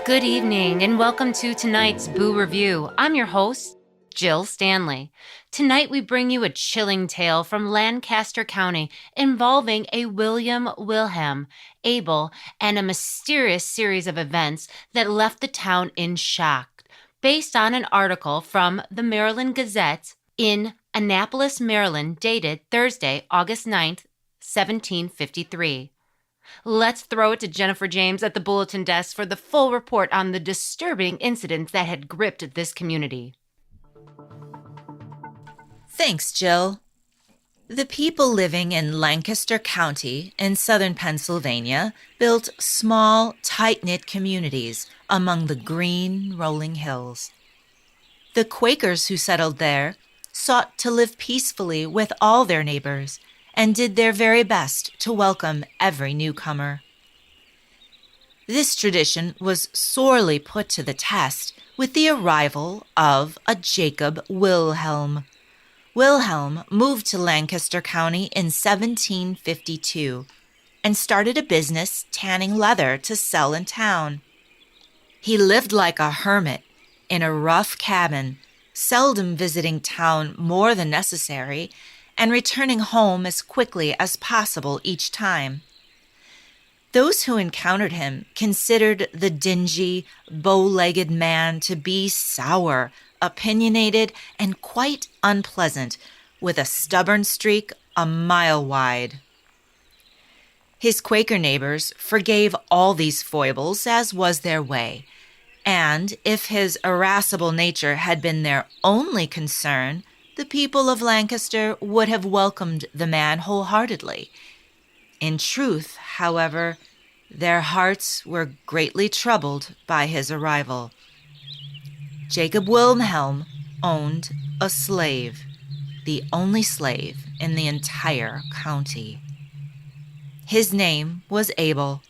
Good evening and welcome to tonight's Boo Review. I'm your host, Jill Stanley. Tonight we bring you a chilling tale from Lancaster County involving a William Wilhelm, Abel, and a mysterious series of events that left the town in shock, based on an article from the Maryland Gazette in Annapolis, Maryland, dated Thursday, August 9th, 1753. Let's throw it to Jennifer James at the bulletin desk for the full report on the disturbing incidents that had gripped this community. Thanks, Jill. The people living in Lancaster County in southern Pennsylvania built small, tight-knit communities among the green, rolling hills. The Quakers who settled there sought to live peacefully with all their neighbors and did their very best to welcome every newcomer. This tradition was sorely put to the test with the arrival of a Jacob Wilhelm. Wilhelm moved to Lancaster County in 1752 and started a business tanning leather to sell in town. He lived like a hermit in a rough cabin, seldom visiting town more than necessary, and returning home as quickly as possible each time. Those who encountered him considered the dingy, bow-legged man to be sour, opinionated, and quite unpleasant, with a stubborn streak a mile wide. His Quaker neighbors forgave all these foibles as was their way, and if his irascible nature had been their only concern, the people of Lancaster would have welcomed the man wholeheartedly. In truth, however, their hearts were greatly troubled by his arrival. Jacob Wilhelm owned a slave, the only slave in the entire county. His name was Abel,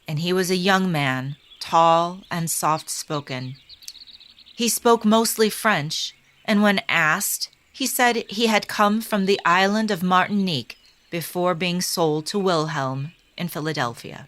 and he was a young man, tall and soft-spoken. He spoke mostly French, and when asked, he said he had come from the island of Martinique before being sold to Wilhelm in Philadelphia.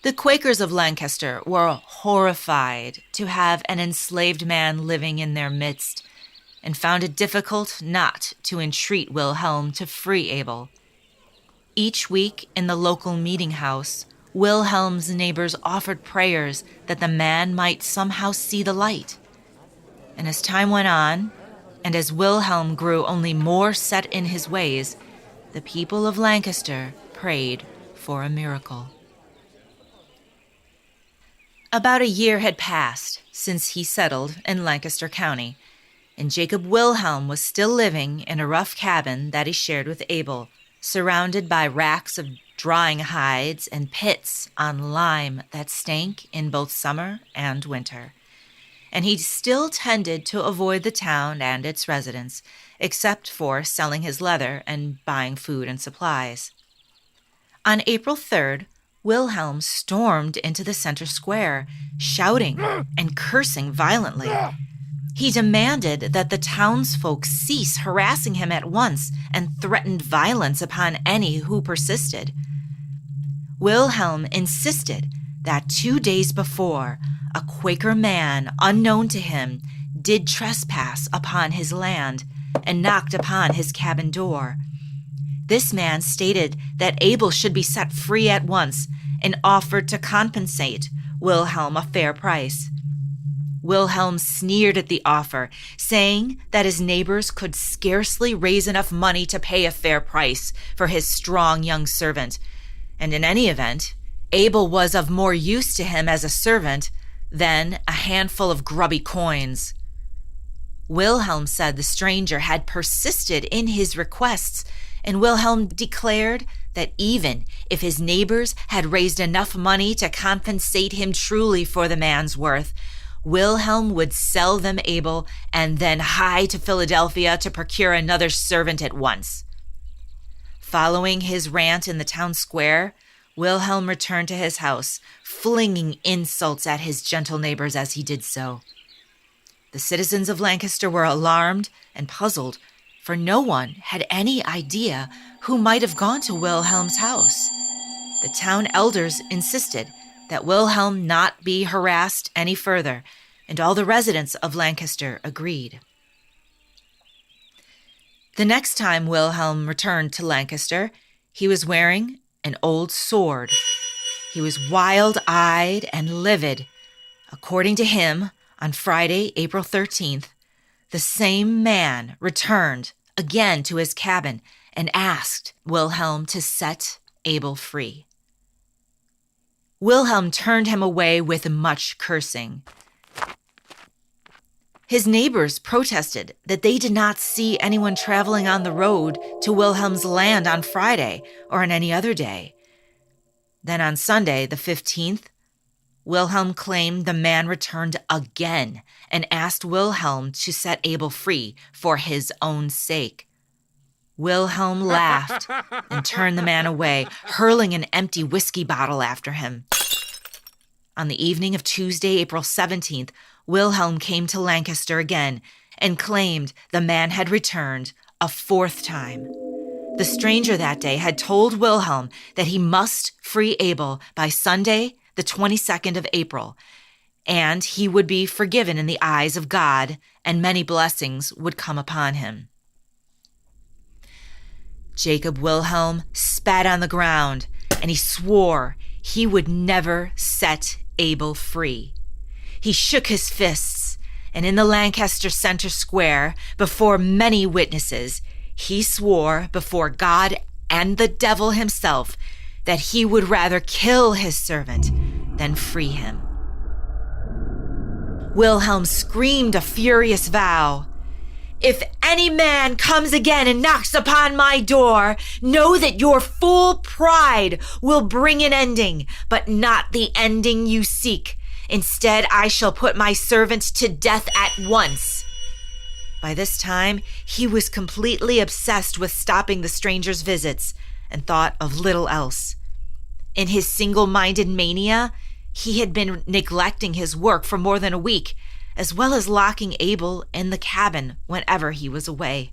The Quakers of Lancaster were horrified to have an enslaved man living in their midst and found it difficult not to entreat Wilhelm to free Abel. Each week in the local meeting house, Wilhelm's neighbors offered prayers that the man might somehow see the light. And as time went on, and as Wilhelm grew only more set in his ways, the people of Lancaster prayed for a miracle. About a year had passed since he settled in Lancaster County, and Jacob Wilhelm was still living in a rough cabin that he shared with Abel, surrounded by racks of drying hides and pits on lime that stank in both summer and winter. And he still tended to avoid the town and its residents, except for selling his leather and buying food and supplies. On April 3rd, Wilhelm stormed into the center square, shouting and cursing violently. He demanded that the townsfolk cease harassing him at once and threatened violence upon any who persisted. Wilhelm insisted that 2 days before, a Quaker man, unknown to him, did trespass upon his land and knocked upon his cabin door. This man stated that Abel should be set free at once and offered to compensate Wilhelm a fair price. Wilhelm sneered at the offer, saying that his neighbors could scarcely raise enough money to pay a fair price for his strong young servant, and in any event, Abel was of more use to him as a servant than a handful of grubby coins. Wilhelm said the stranger had persisted in his requests, and Wilhelm declared that even if his neighbors had raised enough money to compensate him truly for the man's worth, Wilhelm would sell them Abel and then hie to Philadelphia to procure another servant at once. Following his rant in the town square, Wilhelm returned to his house, flinging insults at his gentle neighbors as he did so. The citizens of Lancaster were alarmed and puzzled, for no one had any idea who might have gone to Wilhelm's house. The town elders insisted that Wilhelm not be harassed any further, and all the residents of Lancaster agreed. The next time Wilhelm returned to Lancaster, he was wearing an old sword. He was wild-eyed and livid. According to him, on Friday, April 13th, the same man returned again to his cabin and asked Wilhelm to set Abel free. Wilhelm turned him away with much cursing. His neighbors protested that they did not see anyone traveling on the road to Wilhelm's land on Friday or on any other day. Then on Sunday, the 15th, Wilhelm claimed the man returned again and asked Wilhelm to set Abel free for his own sake. Wilhelm laughed and turned the man away, hurling an empty whiskey bottle after him. On the evening of Tuesday, April 17th, Wilhelm came to Lancaster again and claimed the man had returned a fourth time. The stranger that day had told Wilhelm that he must free Abel by Sunday, the 22nd of April, and he would be forgiven in the eyes of God, and many blessings would come upon him. Jacob Wilhelm spat on the ground, and he swore he would never set Abel free. He shook his fists, and in the Lancaster Center Square, before many witnesses, he swore before God and the devil himself that he would rather kill his servant than free him. Wilhelm screamed a furious vow. "If any man comes again and knocks upon my door, know that your fool pride will bring an ending, but not the ending you seek. Instead, I shall put my servant to death at once." By this time, he was completely obsessed with stopping the stranger's visits and thought of little else. In his single-minded mania, he had been neglecting his work for more than a week, as well as locking Abel in the cabin whenever he was away.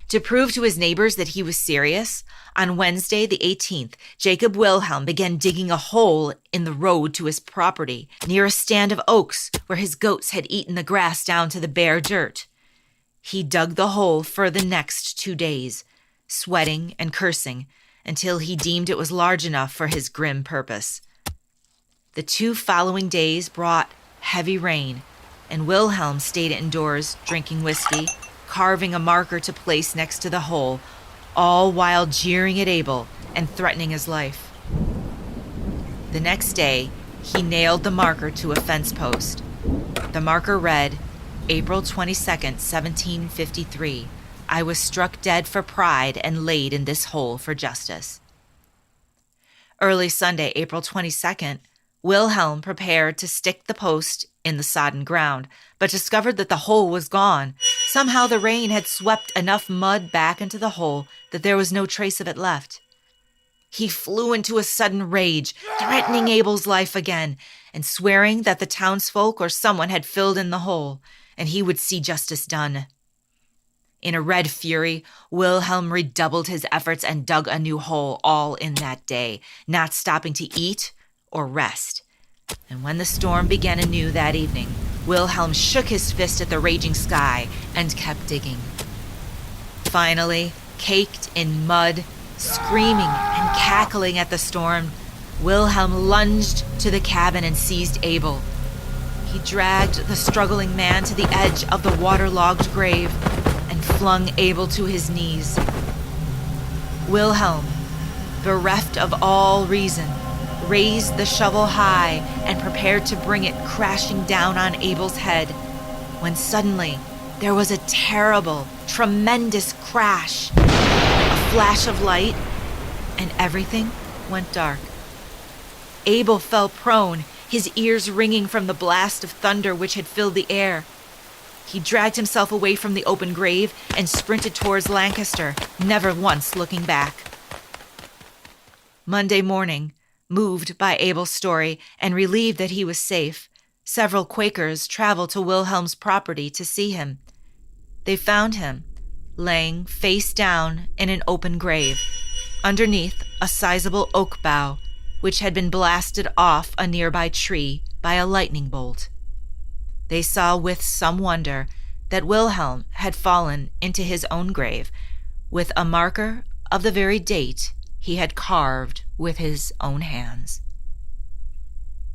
To prove to his neighbors that he was serious, on Wednesday, the 18th, Jacob Wilhelm began digging a hole in the road to his property near a stand of oaks where his goats had eaten the grass down to the bare dirt. He dug the hole for the next 2 days, sweating and cursing, until he deemed it was large enough for his grim purpose. The 2 following days brought heavy rain, and Wilhelm stayed indoors drinking whiskey, carving a marker to place next to the hole, all while jeering at Abel and threatening his life. The next day, he nailed the marker to a fence post. The marker read, April 22nd, 1753. I was struck dead for pride and laid in this hole for justice. Early Sunday, April 22nd, Wilhelm prepared to stick the post in the sodden ground, but discovered that the hole was gone. Somehow the rain had swept enough mud back into the hole that there was no trace of it left. He flew into a sudden rage, threatening Abel's life again, and swearing that the townsfolk or someone had filled in the hole, and he would see justice done. In a red fury, Wilhelm redoubled his efforts and dug a new hole all in that day, not stopping to eat or rest. And when the storm began anew that evening, Wilhelm shook his fist at the raging sky and kept digging. Finally, caked in mud, screaming and cackling at the storm, Wilhelm lunged to the cabin and seized Abel. He dragged the struggling man to the edge of the waterlogged grave and flung Abel to his knees. Wilhelm, bereft of all reason, raised the shovel high and prepared to bring it crashing down on Abel's head, when suddenly there was a terrible, tremendous crash, a flash of light, and everything went dark. Abel fell prone, his ears ringing from the blast of thunder which had filled the air. He dragged himself away from the open grave and sprinted towards Lancaster, never once looking back. Monday morning, moved by Abel's story and relieved that he was safe, several Quakers traveled to Wilhelm's property to see him. They found him, laying face down in an open grave, underneath a sizable oak bough, which had been blasted off a nearby tree by a lightning bolt. They saw with some wonder that Wilhelm had fallen into his own grave with a marker of the very date he had carved with his own hands.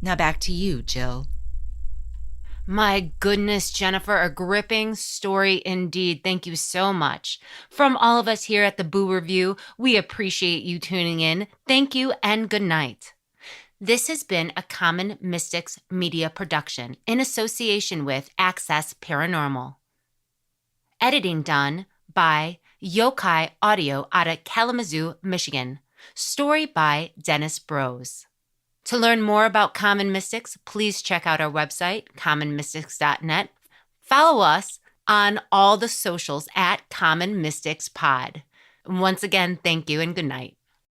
Now back to you, Jill. My goodness, Jennifer, a gripping story indeed. Thank you so much. From all of us here at the Boo Review, we appreciate you tuning in. Thank you and good night. This has been a Common Mystics media production in association with Access Paranormal. Editing done by Yokai Audio out of Kalamazoo, Michigan. Story by Dennis Brose. To learn more about Common Mystics, please check out our website, commonmystics.net. Follow us on all the socials at Common Mystics Pod. Once again, thank you and good night.